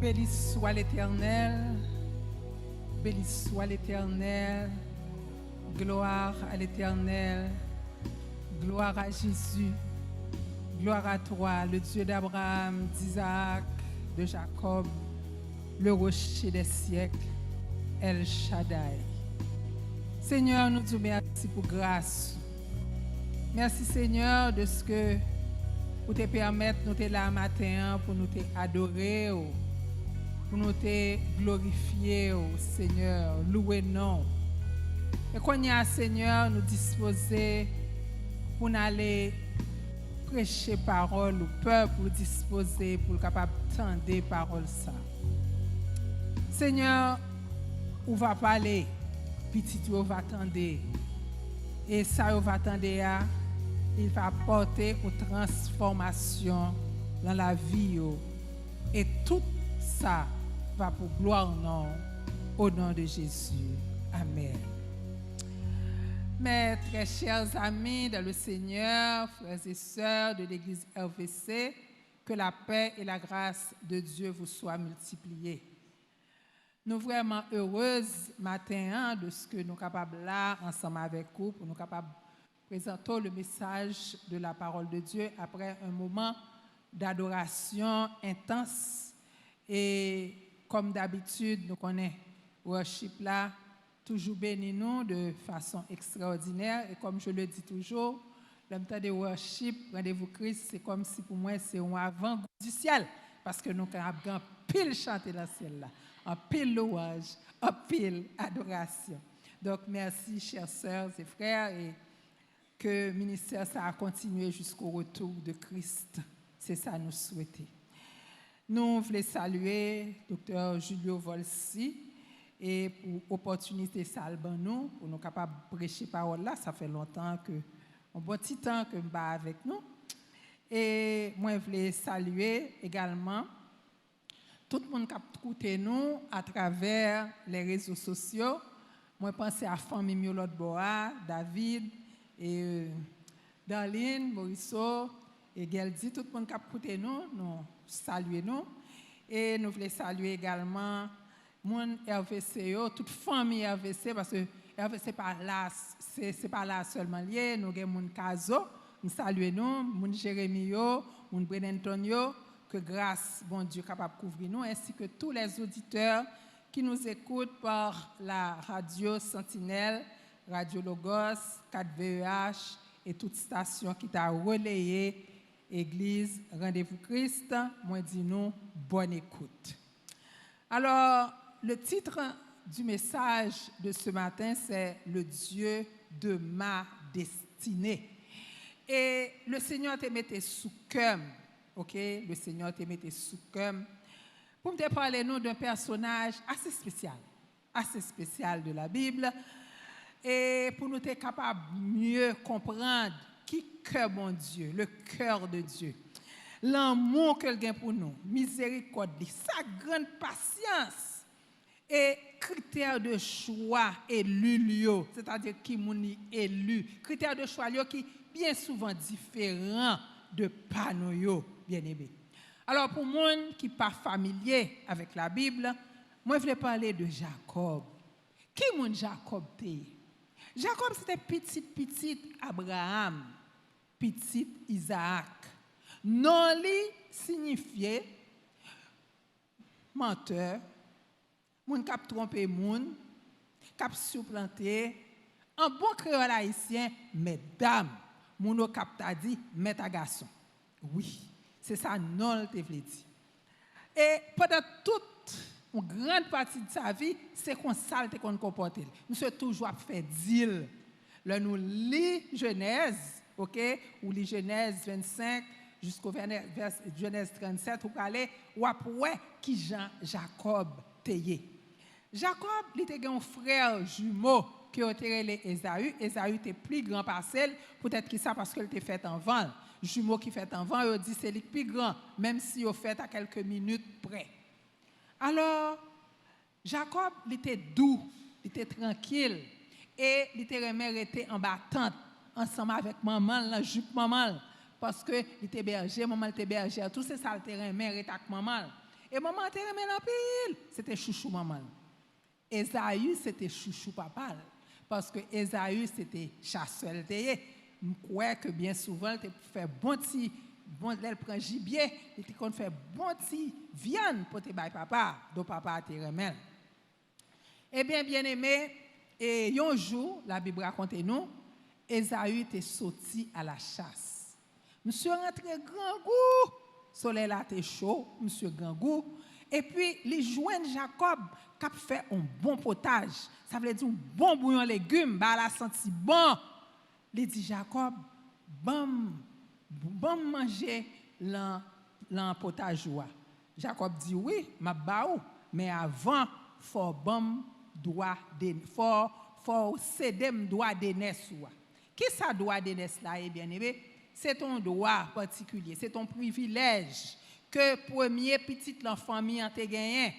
Béni soit l'Éternel, béni soit l'Éternel, gloire à l'Éternel, gloire à Jésus, gloire à toi, le Dieu d'Abraham, d'Isaac, de Jacob, le rocher des siècles, El Shaddai. Seigneur, nous te remercions pour grâce. Merci Seigneur de ce que vous te permettre nous te là matin pour nous te adorer, pour nous te glorifier, Seigneur, louer non. Et qu'on y a Seigneur, nous disposer pour aller prêcher parole au peuple, pour disposer pour capable tendre parole ça. Seigneur, on va parler, petit on va attendre. Et ça on va attendre, il va apporter une transformation dans la vie. Et tout ça va pour gloire non, au nom de Jésus. Amen. Mes très chers amis dans le Seigneur, frères et sœurs de l'Église RVC, que la paix et la grâce de Dieu vous soient multipliées. Nous sommes vraiment heureuses matin de ce que nous sommes capables là, ensemble avec vous, pour nous capables présenter le message de la parole de Dieu après un moment d'adoration intense. Et comme d'habitude, nous connaissons worship là, toujours béni nous de façon extraordinaire. Et comme je le dis toujours, le temps de worship, rendez-vous Christ, c'est comme si pour moi c'est un avant-goût du ciel. Parce que nous avons pile chanter dans le ciel là, en pile louange, en pile adoration. Donc merci chères sœurs et frères, et que le ministère ça a continué jusqu'au retour de Christ. C'est ça nous souhaitons. Nous voulons saluer Dr. Julio Volsi et pour l'opportunité salban nous, pour nous capables de prêcher parole là. Ça fait longtemps que, un bon petit temps que nous sommes avec nous. Et moi, je voulais saluer également tout le monde qui a écouté nous à travers les réseaux sociaux. Moi, je pense à la famille Miolot Boa, David, et Darlene, Borisseau, et Geldi, tout le monde qui a écouté nous, nous saluons nous. Et nous voulons saluer également mon RVC, toute famille RVC, parce que RVC c'est pas là seulement lié, nous avons mon Caso, nous saluons nous, mon Jérémie, mon Brenantonio, que grâce, bon Dieu, capable de couvrir nous, ainsi que tous les auditeurs qui nous écoutent par la radio Sentinelle, Radio Logos, 4VEH et toute station qui t'a relayé, Église, Rendez-vous Christ, moi dis nous, bonne écoute. Alors, le titre du message de ce matin, c'est « Le Dieu de ma destinée ». Et le Seigneur te mette sous cœur, ok? Le Seigneur te mette sous cœur pour me parler nous d'un personnage assez spécial de la Bible, et pour nous être capables de mieux comprendre qui cœur mon Dieu, le cœur de Dieu, l'amour qu'il a pour nous, miséricorde, sa grande patience et critères de choix élu, c'est-à-dire qui m'ont élu, critères de choix qui bien souvent différents de panneaux, bien aimé. Alors pour moi qui pas familier avec la Bible, moi je voulais parler de Jacob. Qui mon Jacob t'es? Jacob c'était petit Abraham, petit Isaac. Non li signifiait menteur, moun k'ap tromper moun, k'ap supplanter, en bon créole haïtien, mesdames, moun k'ap t'a dit met à garçon. Oui, c'est ça non te vle dit. Et pendant toute une grande partie de sa vie, c'est qu'on salte qu'on comporte. Monsieur toujours fait deal. Là nous lit Genèse, OK, ou lit Genèse 25 jusqu'au Genèse 37 ou aller ou après qui Jean Jacob teye. Jacob il était un frère jumeau qui était les Ésaü. Ésaü était plus grand parcelle, peut-être que ça parce qu'il était fait en vent. Jumeau qui fait en vent, il dit c'est le plus grand, même si il fait à quelques minutes près. Alors, Jacob, il était doux, il était tranquille, et il était en battante, ensemble avec maman, la jupe maman, parce que il était berger, maman était bergère, tout c'est ça, il était avec maman. Et maman te remet en pile. C'était chouchou maman. Esaü, c'était chouchou papa. Parce que Esaü, c'était chasseur. Je crois que bien souvent, il fait bon petit, bon, elle prend gibier, il fait bon petit viande pour te bailler papa, donc papa te remet. Eh bien, bien aimé, et un jour, la Bible raconte nous, Esaü était sorti à la chasse. Monsieur rentré grand goût, soleil là était chaud, monsieur grand goût, et puis les joint Jacob qui a fait un bon potage, ça veut dire un bon bouillon légumes, bah la senti bon. Il dit Jacob, bon manger l'en potage. Jacob dit oui, m'a baou, mais avant faut bon droit de faut céder droit de naissance. Qui ça droit de naissance là bien aimé? C'est ton droit particulier, c'est ton privilège que premier petit l'enfant mi en te gagné.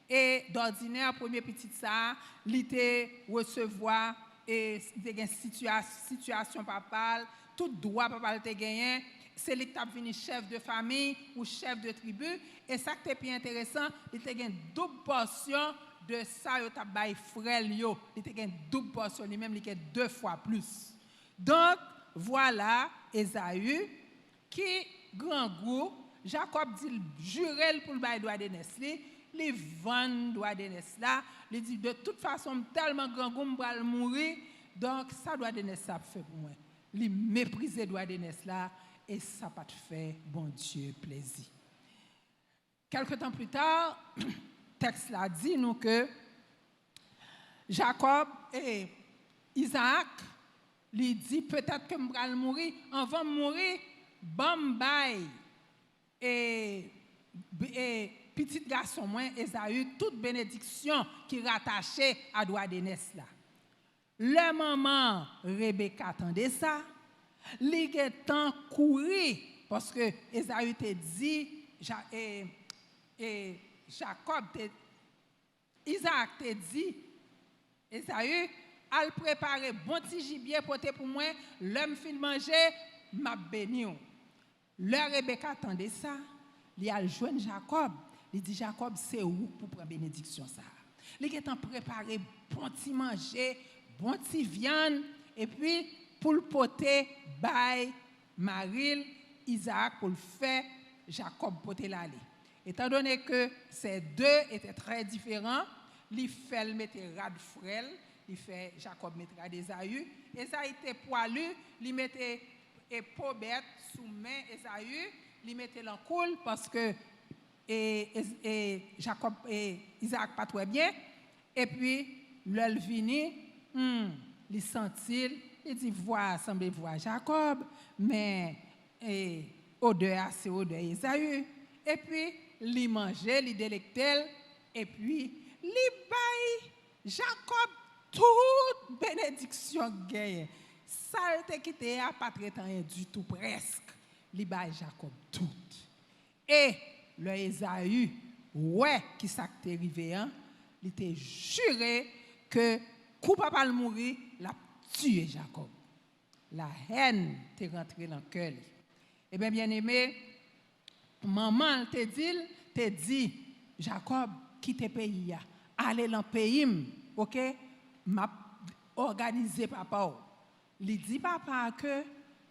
Et d'ordinaire premier petit ça, il te recevoir et des situation papale, tout droit papal te gagné, c'est lui qui t'a venu chef de famille ou chef de tribu et ça qui est plus intéressant, il te gagne double portion de ça yo t'a bail frère yo, il te gagne double portion lui même il gagne 2 fois plus. Donc voilà Esaü qui grand goût, Jacob dit jurer pour le bail droit de naissance, les vendre droit de naissance là, il dit de toute façon tellement grand goût m'bral mourir, donc ça doit de naissance ça fait pour moi. Il mépriser droit de naissance là et ça pas te fait bon Dieu plaisir. Quelque temps plus tard, texte là dit nous que Jacob et Isaac lui dit peut-être que m'bral mourir, avant de mourir, bambay et petit garçon moi Esaü toute bénédiction qui rattachée à droit de naissance là. Le maman Rebecca attendait ça, li gen temps courir parce que Esaü te dit Jacob te Isaac te dit Esaü al préparer bon petit gibier pour moi, l'homme fin manger m'a béni. Le Rebecca attendait ça, li al joindre Jacob, il dit Jacob c'est où pour prendre bénédiction ça. Li gen temps préparer bon petit manger, bon petit viande et puis pour le poter by Maril, Isaac pour le faire, Jacob poter l'aller. Étant donné que ces deux étaient très différents, il fait mettre rad frêle, il fait Jacob mettre rad Esaü, Esaü était poilu, il mettait peau bête sous main Esaü, il mettait l'encoule parce que Jacob et Isaac pas très bien et puis l'el vini il sentit il dit voir semble voir Jacob mais odeur c'est odeur Esaü et puis il mangeait il délectait et puis il baille Jacob toute bénédiction gagne ça était quitté à pas très temps du tout presque il baille Jacob tout et le Esaü ouais qui ça t'est arrivé hein il était juré que coup papa le mourir l'a tué Jacob. La haine t'est rentrée dans le cœur. Eh bien aimé, maman te dit Jacob quitte pays aller dans pays, OK? M'a organisé papa. Il dit papa que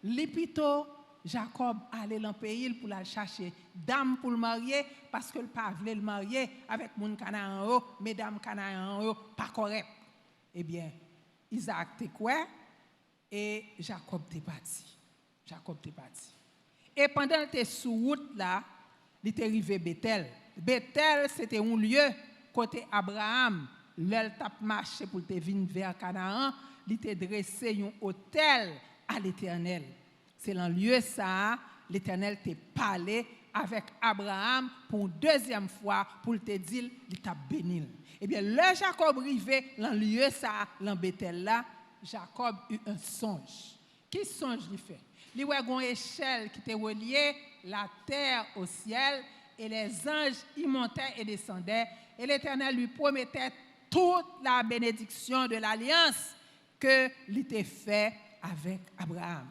li plutôt Jacob allait dans pays pour la chercher dame pour le marier parce que le pas voulait le marier avec moun Canaan mesdames Canaan pas correct. Eh bien, Isaac t'est quoi et Jacob t'est parti. Et pendant que t'es sous route là, il t'est arrivé Bethel. Bethel c'était un lieu côté Abraham, l'el t'a marché pour te venir vers Canaan, il t'est dressé un hôtel à l'Éternel. C'est dans lieu ça, l'Éternel t'a parlé avec Abraham pour une deuxième fois pour te dire il t'a béni. Eh bien, le Jacob arrivé dans lieu ça, dans Bethel là, Jacob eut un songe. Qui songe il fait? Il voit une échelle qui était reliée la terre au ciel et les anges y montaient et descendaient et l'Éternel lui promettait toute la bénédiction de l'alliance que l'était fait avec Abraham.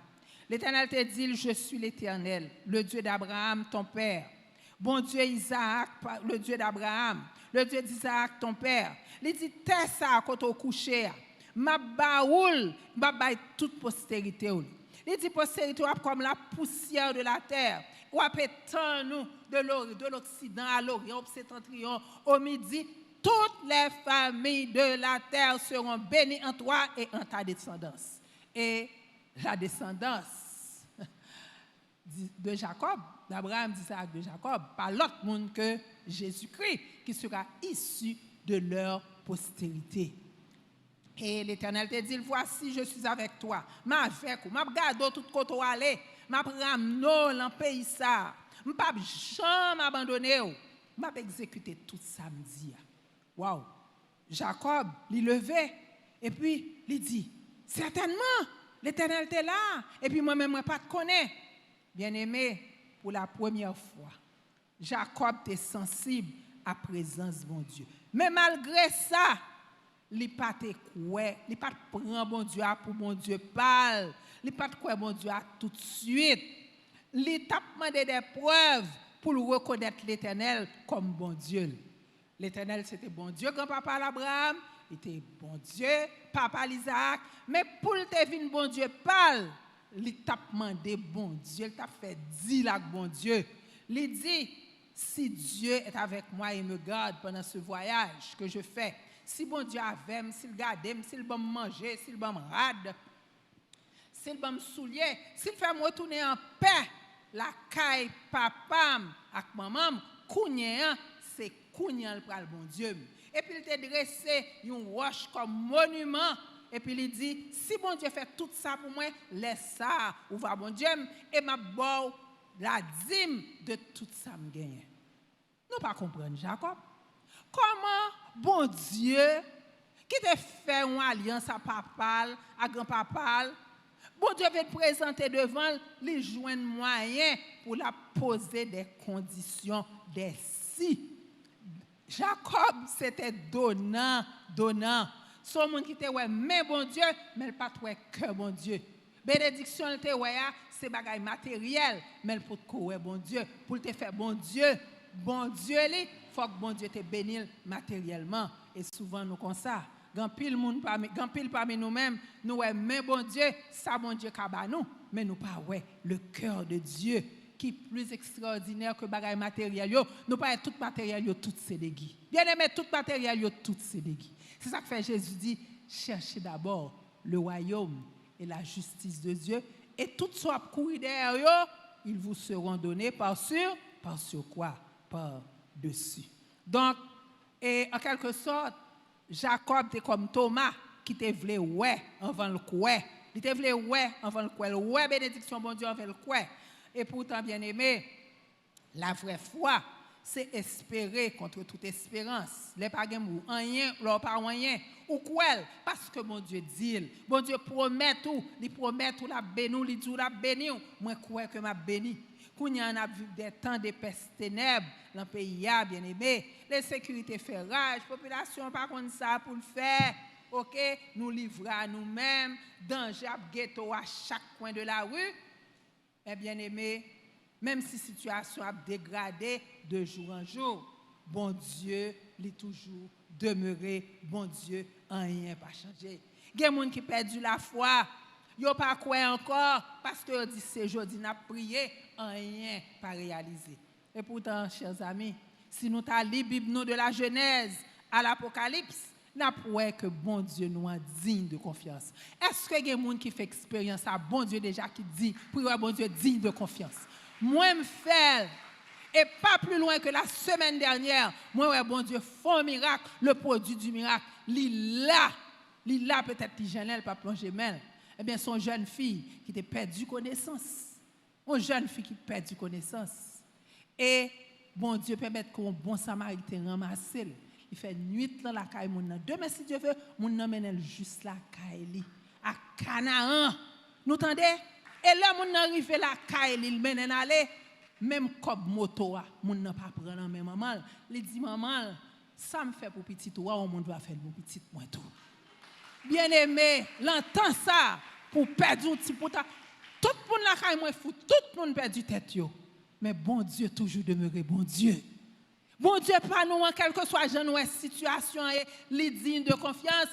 L'Éternel te dit, je suis l'Éternel, le Dieu d'Abraham, ton père. Bon Dieu Isaac, le Dieu d'Abraham, le Dieu d'Isaac, ton père. Il dit, t'es ça quand on couché. Ma baoul, ma baille toute postérité. Il dit, postérité comme la poussière de la terre. Ou après tant nous de l'Occident à l'Orient, au septentrion, au midi, toutes les familles de la terre seront bénies en toi et en ta descendance. Et la descendance de Jacob, d'Abraham, d'Isaac, de Jacob, par l'autre monde que Jésus-Christ, qui sera issu de leur postérité. Et l'Éternel te dit, voici, je suis avec toi. Ma avec ou, ma garde tout côté où aller, ma ramener dans le pays ça. Ma pas jamais abandonner ou, ma exécuter tout samedi. Waouh. Jacob, il levé et puis il dit, certainement, l'Éternel est là et puis moi-même moi pas te connais. Bien-aimé, pour la première fois, Jacob était sensible à la présence de mon Dieu. Mais malgré ça, il n'a pas prendre bon Dieu pour mon Dieu parle. Il n'a pas de bon Dieu tout de suite. Il t'a demandé des preuves pour reconnaître l'Éternel comme bon Dieu. L'Éternel, c'était bon Dieu, grand-papa Abraham, il était bon Dieu, papa Isaac. Mais pour te venir bon Dieu parle, il t'a demandé bon Dieu, il t'a fait dire avec bon Dieu. Il dit, si Dieu est avec moi et me garde pendant ce voyage que je fais, si bon Dieu avec moi, s'il garde, s'il va me manger, s'il va me rade, s'il va me soulier, s'il fait me retourner en paix, la caille papa avec maman, kounyen, c'est kounyen le bon Dieu. Et puis il t'a dressé une roche comme monument. Et puis il dit, si bon Dieu fait tout ça pour moi, laisse ça, ou va bon Dieu, et m'a bon la dîme de tout ça me gagne. Nous pas comprendre Jacob. Comment bon Dieu, qui t'a fait une alliance à papa, à grand-papa, bon Dieu veut te présenter devant, les joindre moyens pour la poser des conditions, des si. Jacob, c'était donnant. Son monde qui était ouais, mais bon Dieu, mais pas ouais que bon Dieu. Bénédiction était ouais, c'est bagaille matériel, mais pour te bon Dieu, pour te faire bon Dieu, il faut que bon Dieu te bénisse matériellement. Et souvent nous comme ça, grand pile parmi nous-mêmes, nous ouais, mais bon Dieu, ça bon Dieu kaba nous, mais nous pas ouais le cœur de Dieu qui est plus extraordinaire que bagaille matériel yo, nous pas tout matériel yo toutes ces dégâts. Bien aimé tout matériel yo toutes ces dégâts. C'est ça que fait Jésus dit, cherchez d'abord le royaume et la justice de Dieu et tout soit courir derrière yo, ils vous seront donnés par sur quoi? Par dessus. Donc et en quelque sorte Jacob était comme Thomas qui te voulait ouais avant le quoi. Il te voulait ouais avant le quoi. Ouais bénédiction bon Dieu avant le quoi. Et pourtant, bien-aimé, la vraie foi, c'est espérer contre toute espérance. Les pas rien, leur pas rien. Ou quoi? Parce que mon Dieu dit, bon Dieu promet tout, il promet tout la béni, il dit la béni. Moi, quoi que m'a béni. Quand il y en a vu des temps de peste ténèbres dans le pays, bien-aimé, les sécurités fait rage, la population pas comme ça pour le faire. OK, nous livrons à nous-mêmes, danger à ghetto à chaque coin de la rue. Eh bien aimé, même si la situation a dégradé de jour en jour, bon Dieu est toujours demeuré, bon Dieu, rien pas changé. Il y a des gens qui ont perdu la foi, ils n'ont pas quoi encore, parce que dit c'est aujourd'hui n'a prié, rien pas réalisé. Et pourtant, chers amis, si nous avons lu la Bible de la Genèse à l'Apocalypse, nous pouvons que bon Dieu nous est digne de confiance. Est-ce que y a des gens qui font expérience à bon Dieu déjà qui dit, pour bon Dieu digne de confiance? Moi, je fais, et pas plus loin que la semaine dernière, moi, bon Dieu, fait un miracle, le produit du miracle, il là peut-être qu'il gêne, pas plonger même. Eh bien, son jeune fille qui a perdu connaissance. Une jeune fille qui a perdu connaissance. Et bon Dieu permet qu'un bon samaritain ramasse. Il fait nuit dans la caille moun. Demain si Dieu veut, moun emmène juste la caille à Canaan. Nous entendez? Et là moun arrive la caille, il mène aller même comme moto moun n'a pas prendre en même maman. Il dit maman, ça me fait pour petit toi, on monde va faire pour petit moi tout. Bien-aimé, l'entend ça pour perdre un petit pouta. Tout le monde la caille moi fou, tout le monde perdu tête yo. mais bon Dieu toujours demeurer bon Dieu. Bon Dieu, pas nous, quelle que soit la situation et les dignes de confiance,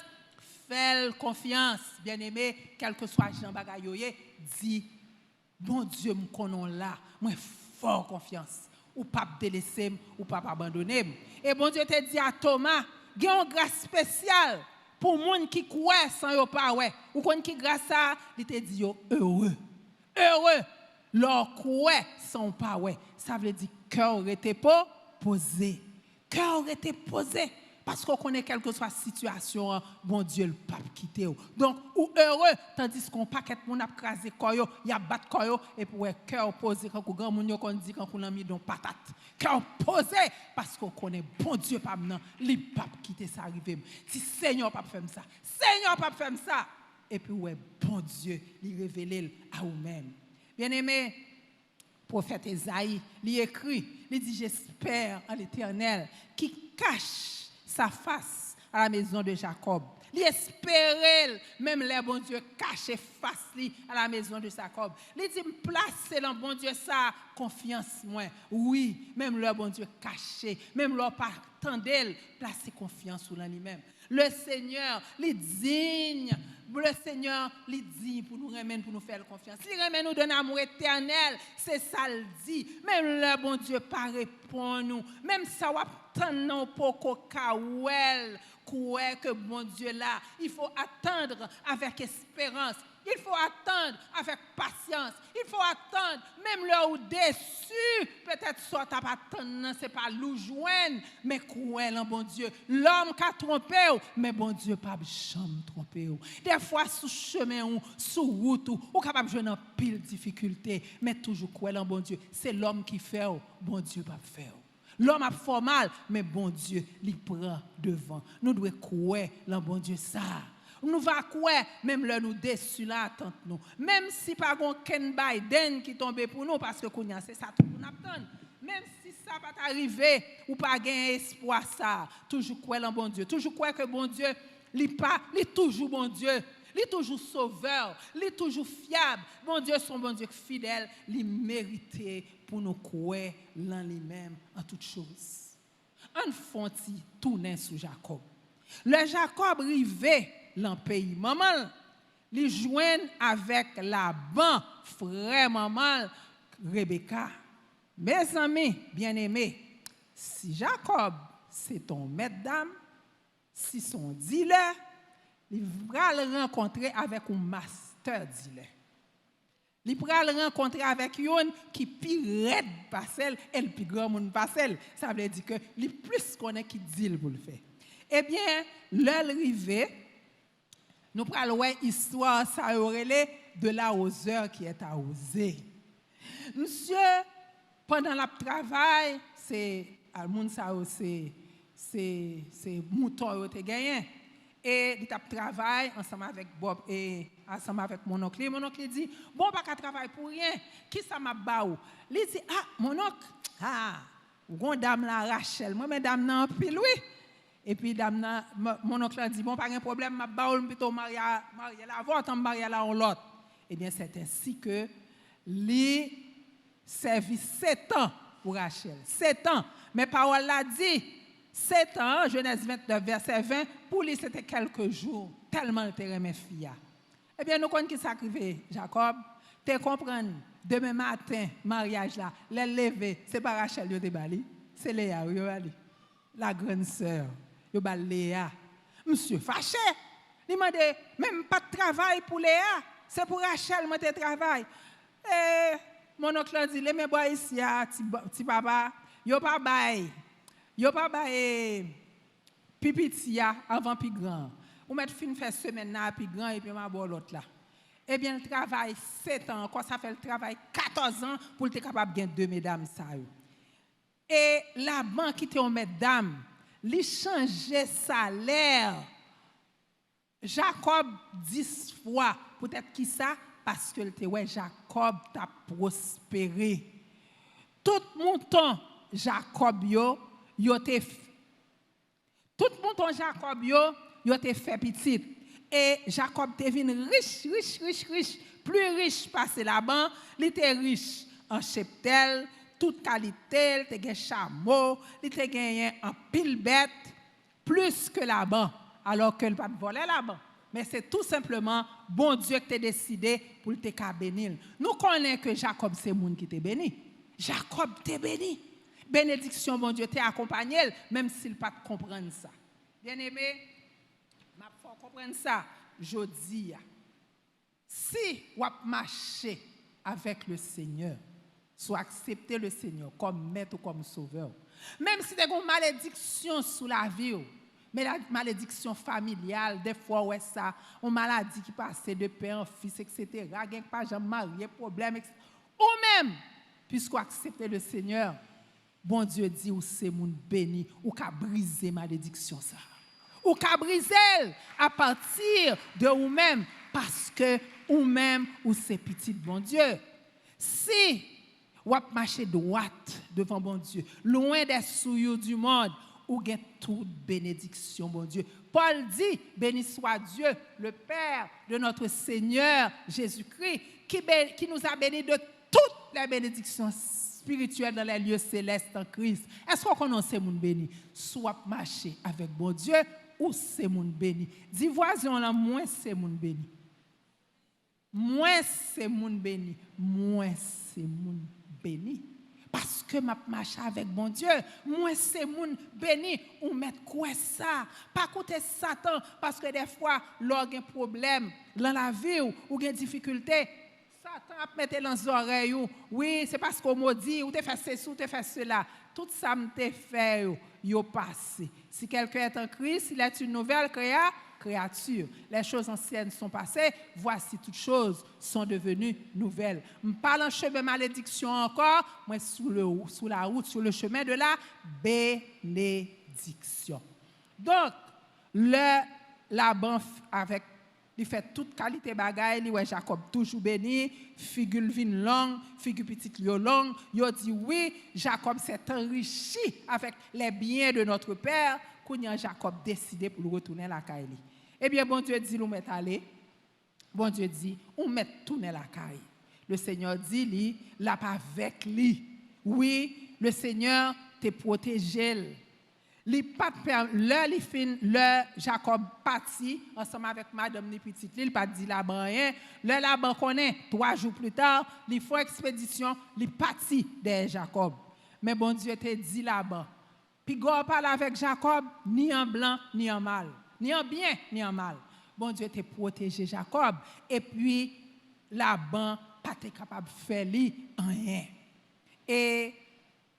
fais confiance, bien-aimé, quel que soit Jean Bagayoye, dis, bon Dieu, me connais là, moi fort confiance, ou pas délaisser, ou pas abandonner. Et bon Dieu te dit à Thomas, il y a une grâce spéciale pour les gens qui croient sans yo pas ouais, ou qui grâce à, il te dit heureux. Heureux, leur croix sans pas ouais. Ça veut dire cœur était pas posé. Cœur était posé. Parce qu'on connaît quelle que soit la situation, bon Dieu, le pape quitté. Donc, ou heureux, tandis qu'on paquet mon a crasé koyo, y a battu koyo, et pour cœur posé, quand on grand moun qu'on dit quand on a mis dans patate. Cœur posé, parce qu'on connaît bon Dieu, pas maintenant, le pape quitté, ça arrive. Si Seigneur pas faire ça, Seigneur pas faire ça. Et puis, ouais, bon Dieu, il révèle à vous-même. Bien-aimé, prophète Esaïe, il écrit, il dit, j'espère en l'Éternel, qui cache sa face à la maison de Jacob. Il espérait, même les bon Dieu caché face à la maison de Jacob. Il dit, placer dans bon Dieu ça, confiance moi. Oui, même le bon Dieu caché, même leur pas tendel, placer confiance sur lui-même. Le Seigneur, il digne. Le Seigneur, il dit pour nous remettre, pour nous faire confiance. Il remet nous d'un amour éternel, c'est ça le dit. Même le bon Dieu pas répond nous. Même ça va attendre pour que bon Dieu là, il faut attendre avec espérance. Il faut attendre avec patience. Il faut attendre, même là où déçu, peut-être soit t'as pas attendre, c'est pas l'ou joindre, mais cruel en bon Dieu. L'homme qui a trompé, mais bon Dieu pas jamais trompé. Des fois sous chemin ou sous route ou capable de jouer dans pile difficulté, mais toujours cruel en bon Dieu. C'est l'homme qui fait, bon Dieu pas faire. L'homme a fait mal, mais bon Dieu, il prend devant. Nous devons croire dans bon Dieu ça. Nous va croire, même là nous déçus là, attendre nous. Même si pas Ken Biden qui tombe pour nous, parce que c'est ça tout nous attend. Même si ça va t'arriver, ou pas gagner espoir ça, toujours croire dans bon Dieu. Toujours croire que bon Dieu, il est toujours bon Dieu. Il est toujours sauveur, il est toujours fiable. Bon Dieu, son bon Dieu fidèle, il mérite pour nous croire dans lui-même en toutes choses. On fonti tourner sur Jacob. Le Jacob arrivé dans le pays. Maman, il joignent avec Laban, frère maman, Rebecca. Mes amis bien-aimés, si Jacob, c'est ton maître d'âme, si son dealer, il va le rencontrer avec un master dealer. Il va le rencontrer avec un qui plus raide parcelle et le plus grand monde parcelle. Ça veut dire que il plus connaît qui deal pour le faire. Eh bien, l'heure arrivée, nous prenons l'histoire ça de l'arroseur qui est arrosé. Monsieur, pendant le travail, c'est mouton qui a gagné. Et il travaille ensemble avec Bob et ensemble avec mon oncle. Mon oncle dit, bon, pas qu'à travailler pour rien. Qui ça m'a baou? Il dit, ah, mon oncle, ou dame la Rachel, moi, mesdames, non, puis lui. Et puis, mon oncle a dit, bon, pas de problème, ma baou, plutôt Maria la voix, tant Maria la en l'autre. Eh bien, c'est ainsi que lui servit 7 ans pour Rachel. 7 ans. Mais parole l'a dit, 7 ans, Genèse 29, verset 20, pour lui, c'était quelques jours, tellement il était mes filles. Eh bien, nous connaissons qui s'arrivait, Jacob. Tu comprends, demain matin, mariage là, les lever, c'est pas Rachel qui débalé, c'est Léa, la grande sœur, Léa. Monsieur fâché, il m'a dit, même pas de travail pour Léa, c'est pour Rachel, moi, je travail. Et mon oncle a dit, les mes bois ici, petit papa, yo pas bail. Yo pas bail pipitia avant plus grand. Ou mettre fin faire semaine là plus grand et puis ma bon l'autre là. Eh bien le travail 7 ans, quoi ça fait le travail 14 ans pour être capable de gagner 2 mesdames ça. Et la banque qui était en mesdames, li changer salaire. Jacob 10 fois, peut-être qui ça parce que Jacob t'a prospéré. Tout mon temps Jacob tout le monde Jacob yo te fait petit et Jacob te venu riche, plus riche passé là-bas, il était riche en cheptel, toute qualité, il te chameau, il te gagné un pile bête, plus que Laban, alors que le pas voler Laban. Mais c'est tout simplement bon Dieu qui t'a décidé pour te bénir. Nous connaissons que Jacob, c'est le monde qui t'a béni. Jacob t'a béni. Bénédiction, bon Dieu, t'a accompagné, même s'il ne pas comprendre ça. Bien aimé, il faut comprendre ça. Je dis, si vous marchez avec le Seigneur, soit accepter le Seigneur comme maître ou comme sauveur, même si vous avez une malédiction sous la vie, mais la malédiction familiale, des fois, ouais, ça, une maladie qui passe de père en fils, etc., il n'y a pas de marié, problème, etc. Ou même, puisque vous acceptez le Seigneur, bon Dieu dit, ou c'est mon béni, ou qu'a briser malédiction ça. Ou qu'a briser à partir de vous-même, parce que vous-même, ou c'est petit bon Dieu. Si vous marchez droite devant bon Dieu, loin des souillures du monde, ou gain toute bénédiction, bon Dieu. Paul dit, béni soit Dieu, le Père de notre Seigneur Jésus-Christ, qui nous a bénis de toutes les bénédictions spirituelles dans les lieux célestes en Christ. Est-ce qu'on connaît ce monde béni? Soit marcher avec bon Dieu, ou c'est monde béni. Dis voisin là, moins c'est monde béni. Moins c'est monde béni. Moins c'est monde béni. Parce que ma marche avec bon Dieu, moi c'est mon béni, ou mettre quoi ça? Pas écouter Satan, parce que des fois, lorsqu'il y a un problème dans la vie ou il y a une difficulté, Satan a mettre dans les oreilles, oui, c'est parce qu'on m'a dit, ou tu fais ceci, ou tu fais cela. Tout ça me fait, yo passé. Si quelqu'un est en Christ, il est une nouvelle créature. Les choses anciennes sont passées, voici toutes choses sont devenues nouvelles. Je parle en chemin de malédiction encore, moi sous la route, sur le chemin de la bénédiction. Donc, Laban avec il fait toute qualité bagaille, ouais Jacob toujours béni, figure vin longue, figure petite yo longue, yo dit oui, Jacob s'est enrichi avec les biens de notre père, quand Jacob décidé pour retourner la caille. Eh bien bon Dieu dit nous mettre aller. Bon Dieu dit on met tourner la caille. Le Seigneur dit lui, là pas avec lui. Oui, le Seigneur te protégé. Le Jacob parti ensemble avec madame ni petite il pas dit Laban rien le Laban connaît 3 jours plus tard il faut expédition il parti de Jacob mais bon Dieu te dit Laban puis go parle avec Jacob ni en blanc ni en mal ni en bien ni en mal bon Dieu te protégé Jacob et puis Laban pas capable de faire lui rien et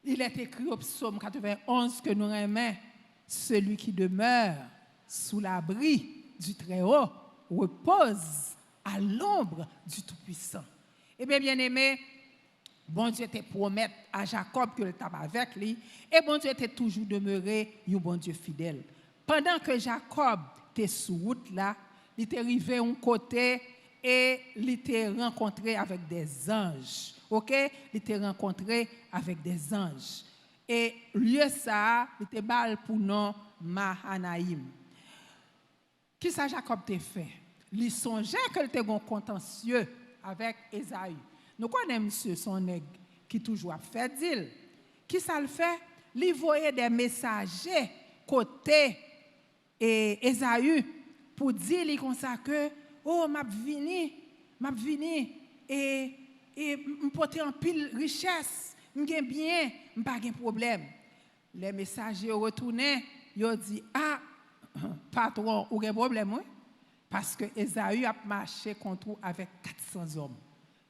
il est écrit au psaume 91 que nous aimons, celui qui demeure sous l'abri du Très-Haut repose à l'ombre du Tout-Puissant. Eh bien, bien-aimé, bon Dieu te promet à Jacob que le tabac avec lui, et bon Dieu te toujours demeuré un bon Dieu fidèle. Pendant que Jacob était sous route là, il était arrivé un côté et il était rencontré avec des anges. OK, il était rencontré avec des anges. Et lieu ça, il était bal pour nom Mahanaïm. Qui ça Jacob t'a fait? Il songeait qu'il était un contentieux avec Ésaü. Nous connaissons monsieur son nègre qui toujours a fait deal. Qui ça le fait? Il voyait des messagers côté Ésaü pour dire comme ça que oh m'a vini et m'porter en pile richesse, m'gain bien, m'pas gain problème. Les messagers retourné, ils dit ah patron, ou gain problème oui? Parce que Ésaü a marché contre avec 400 hommes.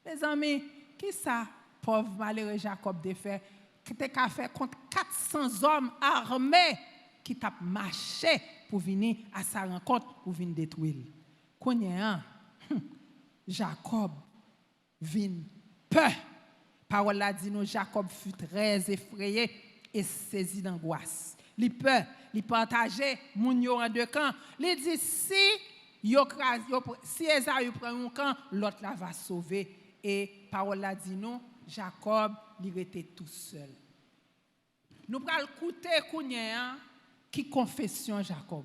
Les amis, qui ça pauvre malheureux Jacob de fait qui t'a fait contre 400 hommes armés qui t'a marché pour venir à sa rencontre pour venir détruire. Connait Jacob vient peur. Parole là dit nous Jacob fut très effrayé et saisi d'angoisse. Il peur, il partageait moun yo en deux camps. Il dit si Ésaü prend un camp, l'autre là va sauver et parole là dit nous Jacob il était tout seul. Nous pral écouter kounya qui confession Jacob.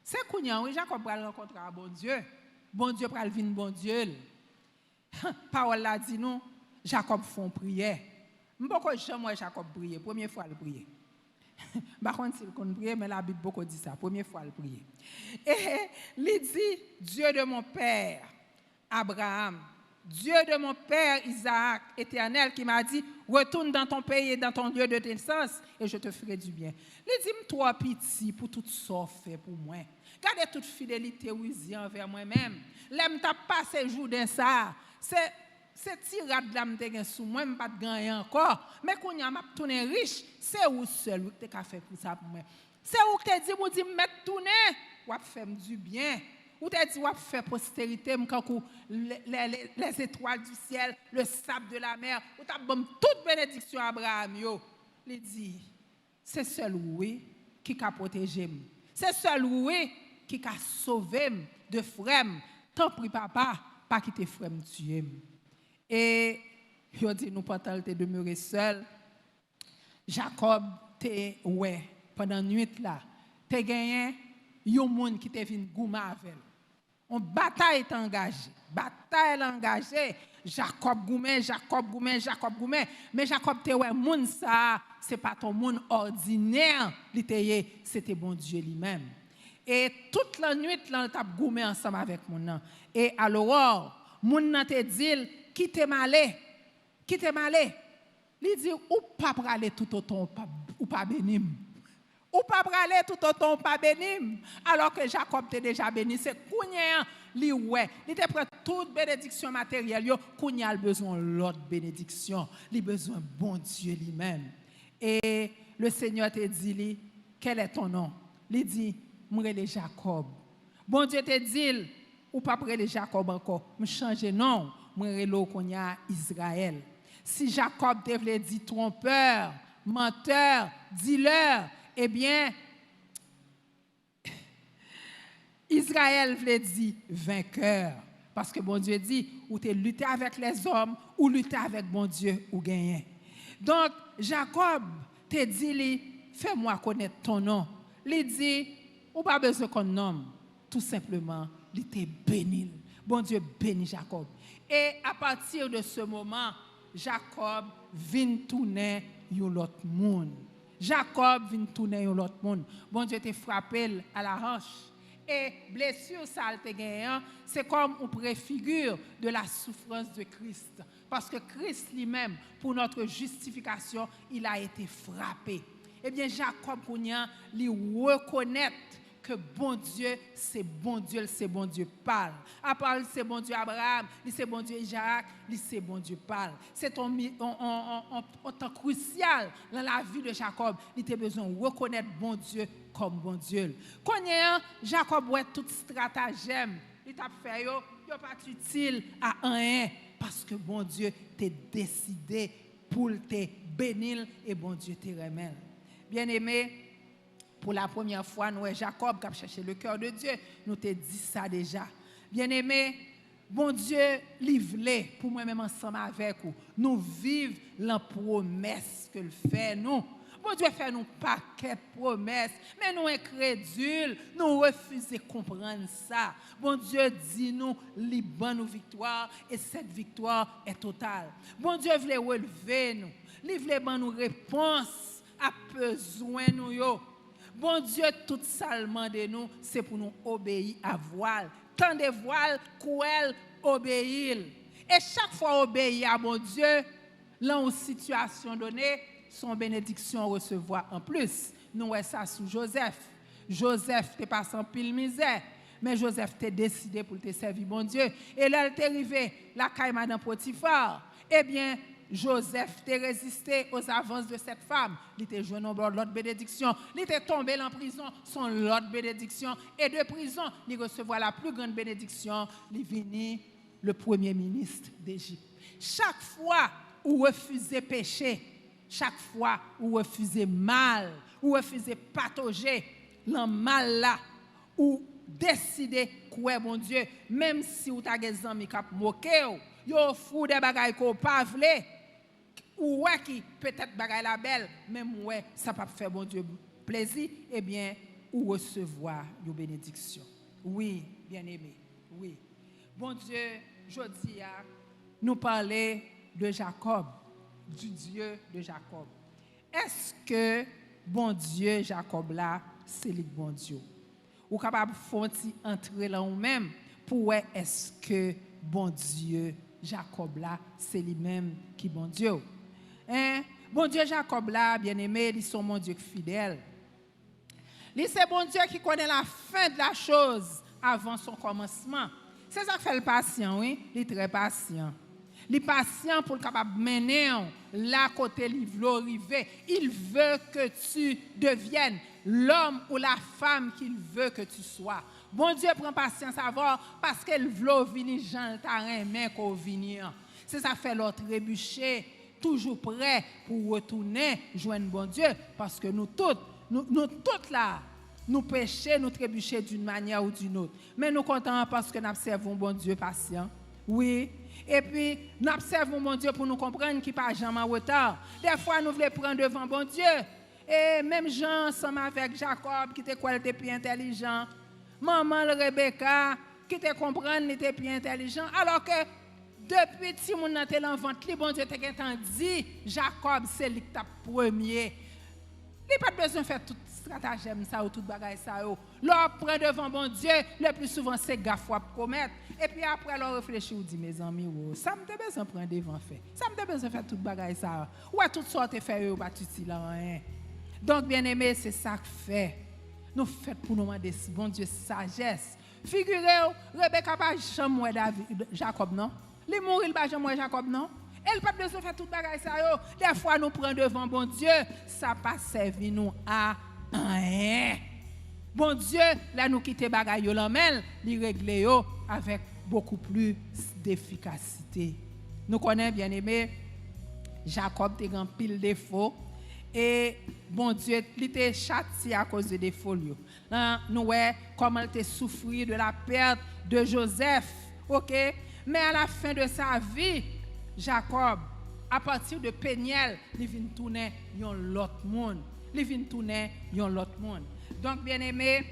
C'est kounya oui Jacob pral rencontrer bon Dieu. Bon Dieu pral vinn bon Dieu. Parole là dit nous Jacob font prière Beaucoup de gens, moi, Jacob prier. Première fois, il prier. Par contre, s'il compte prier, mais la Bible beaucoup dit ça. Première fois, il prier. Et il dit, Dieu de mon père, Abraham, Dieu de mon père Isaac, éternel, qui m'a dit, retourne dans ton pays et dans ton lieu de naissance, et je te ferai du bien. Il dit, toi, pitié, pour tout ça fait pour moi. Gardez toute fidélité envers moi-même. L'aime t'a passé jour dans ça. C'est tirade là m'te sous moi m'pas gagner encore mais quand y a m'a tourner riche c'est où seul que t'as fait pour ça pour moi c'est où que t'as dit moi dit mettre tourner ou faire du bien ou t'as dit ou faire postérité m'kankou les étoiles du ciel le sable de la mer ou t'as bon toute bénédiction Abraham yo il dit c'est seul oui qui a protégé c'est seul oui qui a sauvé de frère tant pis papa pas quitter frère tuer. Et il dit, nous pendant te demeurer seul, Jacob te ouais pendant nuit là, te gagné un monde qui te vinn gouma avec. On bataille est engagée, Jacob goumé, mais Jacob te ouais monde ça, c'est pas ton monde ordinaire, c'était bon Dieu lui-même. Et toute la nuit là, on t'a goumé ensemble avec mon nom. Et à l'aurore, mon nan te dit qui t'est malé. Il dit ou pas praler tout autant ou pas bénim. Ou pas praler tout autant ou pas bénim. Alors que Jacob t'est déjà béni, c'est kounya li ouais. Il te prend toute bénédiction matérielle yo, kounya a besoin l'autre bénédiction, il besoin bon Dieu lui-même. Et le Seigneur te dit quel est ton nom? Il dit m'rele Jacob. Bon Dieu te dit ou pas prele Jacob encore, me changer nom. Moi, konya Israël. Si Jacob devait dire trompeur, menteur, dealer, eh bien, Israël voulait dire vainqueur. Parce que bon Dieu dit, ou tu lutter avec les hommes, ou lutter avec bon Dieu, ou gagner. Donc, Jacob te dit, fais-moi connaître ton nom. Il dit, ou pas besoin qu'on nomme. Tout simplement, il te béni. Bon Dieu bénit Jacob. Et à partir de ce moment, Jacob vient tourner l'autre monde. Jacob vient tourner l'autre monde. Bon Dieu te frappé à la hanche. Et blessure, ça c'est comme une préfigure de la souffrance de Christ. Parce que Christ lui-même, pour notre justification, il a été frappé. Eh bien, Jacob, il reconnaît que bon Dieu, c'est bon Dieu parle. À part c'est bon Dieu Abraham, c'est bon Dieu Isaac, c'est bon Dieu parle. C'est un temps crucial dans la vie de Jacob. Il a besoin de reconnaître bon Dieu comme bon Dieu. Quand Jacob voit tout stratagème, il t'a fait yo pas utile à rien parce que bon Dieu t'a décidé pour te bénir et bon Dieu te remet. Bien-aimé, pour la première fois, nous, Jacob, qui a cherché le cœur de Dieu, nous te dit ça déjà. Bien-aimé, bon Dieu, livré pour moi-même ensemble avec vous. Nous vivons la promesse que le fait nous. Bon Dieu fait nous paquet de promesses, mais nous incrédules, nous refusons de comprendre ça. Bon Dieu dit nous, libre nous victoire, et cette victoire est totale. Bon Dieu veut relever nous, il veut nous réponse à besoin nous yo. Bon Dieu, tout salement de nous, c'est pour nous obéir à voile. Tant de voiles, qu'elle obéir. Et chaque fois obéir à mon Dieu, dans une situation donnée, son bénédiction recevoir en plus. Nous voyons ça sous Joseph. Joseph t'es passé en pile misère, mais Joseph t'est décidé pour te servir bon Dieu. Et là, il t'est arrivé, la caille Madame Potiphar. Eh bien, Joseph t'a résisté aux avances de cette femme. Il était joué dans l'autre bénédiction. Il était tombé en prison, son l'autre bénédiction. Et de prison, il recevait la plus grande bénédiction. Il venu le premier ministre d'Égypte. Chaque fois où refusez péché, chaque fois où refusez mal, où refusez patauger, le mal là, ou décidez quoi bon Dieu, même si vous avez des amis qui moqué, vous fou des bagailles qu'on pas vle, ou ouais qui peut-être bagaille la belle, même ouais ça pas faire bon Dieu plaisir, eh bien ou recevoir une bénédiction. Oui, bien-aimé. Oui. Bon Dieu, je dis à nous parler de Jacob. du Dieu de Jacob. Est-ce que bon Dieu Jacob là, c'est le bon Dieu? Ou capable de entrer là ou même pour est-ce que bon Dieu Jacob là, c'est lui-même qui bon Dieu? Bon Dieu Jacob là, bien-aimé, ils sont mon Dieu fidèle. C'est bon Dieu qui connaît la fin de la chose avant son commencement. C'est ça qui fait le patient, oui? Il est très patient. Il est patient pour le capable mener là côté il veut arriver. Il veut que tu deviennes l'homme ou la femme qu'il veut que tu sois. Bon Dieu prend patience à voir parce qu'il veut venir Jean Tarin mais qu'on venir. C'est ça fait l'autre trébucher, toujours prêt pour retourner joindre bon Dieu parce que nous toutes là nous péchons, nous trébuchons d'une manière ou d'une autre. Mais nous comptons parce que nous observons bon Dieu patient. Oui. Et puis, nous observons mon Dieu pour nous comprendre qu'il n'y a pas jamais en retard. Des fois, nous voulons prendre devant bon Dieu. Et même Jean, ensemble avec Jacob, qui était quoi, il était plus intelligent. Maman, Rebecca, qui te comprendre, il était plus intelligent. Alors que, depuis que mon était dans le ventre, bon Dieu t'a dit, Jacob, c'est lui qui t'a premier. Il n'y a pas besoin de faire tout stratagème ça ou tout bagaille ça. L'on prend devant bon Dieu, le plus souvent c'est gaffe pour commettre. Et puis après, l'on réfléchit ou dit, mes amis, ça me besoin de prendre devant fait. Ça me besoin de faire tout bagaille ça. Ou à toutes sortes de faire, ou pas tout là. Donc, bien aimé, c'est ça que fait. Nous faisons pour nous demander, bon Dieu, sagesse. Figurez-vous, Rebecca pas jamais Jacob, non? Les mourir, il pas jamais Jacob, non? Elle n'a pas besoin de faire tout bagaille ça. Des fois, nous prenons devant bon Dieu, ça pas servi nous à rien. Bon Dieu, là, nous quittons bagaille yo l'amel, il règle avec beaucoup plus d'efficacité. Nous connaissons, bien aimé, Jacob était grand pile défaut. Et bon Dieu, il était châtié à cause de défauts. Nous voyons comment il était souffert de la perte de Joseph. OK? Mais à la fin de sa vie, Jacob, à partir de Péniel, il vient tourner l'autre monde. Il vient tourner l'autre monde. Donc, bien aimé,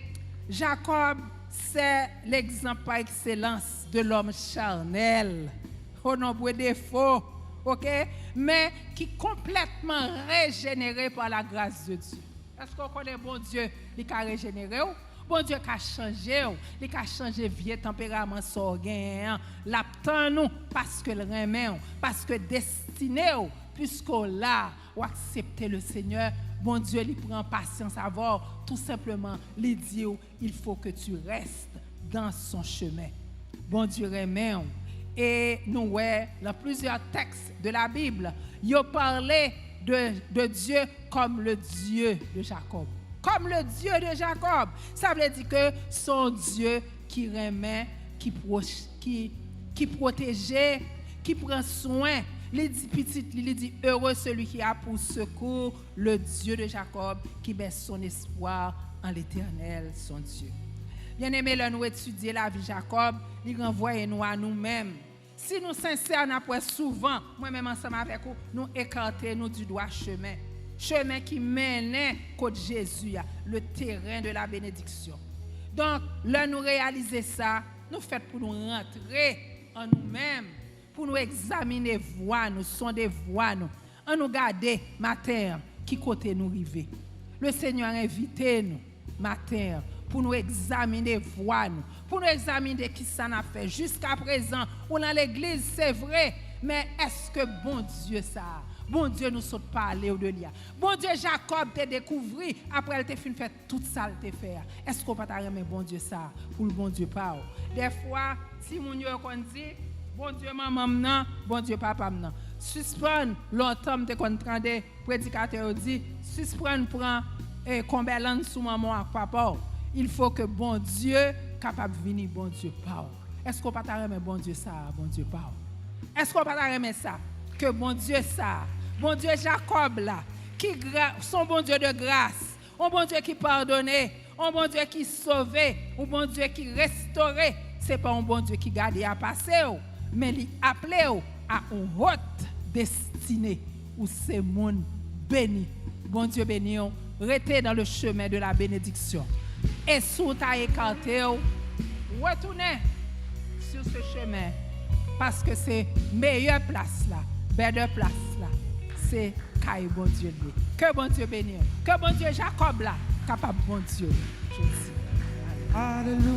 Jacob, c'est l'exemple par excellence de l'homme charnel, au nombre de défauts, ok? Mais qui est complètement régénéré par la grâce de Dieu. Est-ce qu'on connaît bon Dieu, il a régénéré? Bon Dieu a changé, il a changé vieux tempérament sorguin, l'aptan nous parce que le remet, parce que destiné, puisque là, ou accepter le Seigneur, bon Dieu, il prend patience à voir, tout simplement, il dit, il faut que tu restes dans son chemin. Bon Dieu remet, et nous voyons dans plusieurs textes de la Bible, il parlait de Dieu comme le Dieu de Jacob. Comme le Dieu de Jacob. Ça veut dire que son Dieu qui remet, qui protège, qui prend soin. Il dit petit, il dit heureux celui qui a pour secours le Dieu de Jacob, qui met son espoir en l'Éternel, son Dieu. Bien aimé, là nous étudier la vie de Jacob, il renvoie nous à nous-mêmes. Si nous sincères, nous après souvent, moi-même ensemble avec vous, nous écarter nous du droit chemin. Chemin qui mène côté Jésus, le terrain de la bénédiction. Donc, là, nous réaliser ça, nous faisons pour nous rentrer en nous-mêmes, pour nous examiner voix, nous sonder voix, nous, en nous garder matin, qui côté nous river. Le Seigneur a invité nous matin pour nous examiner voix, nous, pour nous examiner qui ça n'a fait jusqu'à présent. Ou dans l'église, c'est vrai, mais est-ce que bon Dieu ça? Bon Dieu nous saute parler au-delà. Bon Dieu Jacob t'a découvert après elle t'a fait toute ça elle t'a fait. Est-ce qu'on peut t'aimer bon Dieu ça pour le bon Dieu pas? Des fois si mon Dieu qu'on dit bon Dieu maman non, bon Dieu papa non. Suspend longtemps te contrandé prédicateur dit suspend prend combien sous maman avec papa. Il faut que bon Dieu capable venir bon Dieu pas. Est-ce qu'on peut t'aimer bon Dieu ça, bon Dieu pas? Est-ce qu'on peut t'aimer ça que bon Dieu ça? Bon Dieu Jacob là, qui son bon Dieu de grâce, un bon Dieu qui pardonnait, un bon Dieu qui sauvait, un bon Dieu qui restaurait. C'est pas un bon Dieu qui garde à passer, mais il appelé à une haute destinée où c'est monde béni. Bon Dieu béni, restez dans le chemin de la bénédiction. Et sous ta écarté, retournez sur ce chemin parce que c'est meilleure place là, belle place là. c'est caille bon Dieu. Que bon Dieu bénisse. Que bon Dieu Jacob là, capable bon Dieu. Je dis. Alléluia.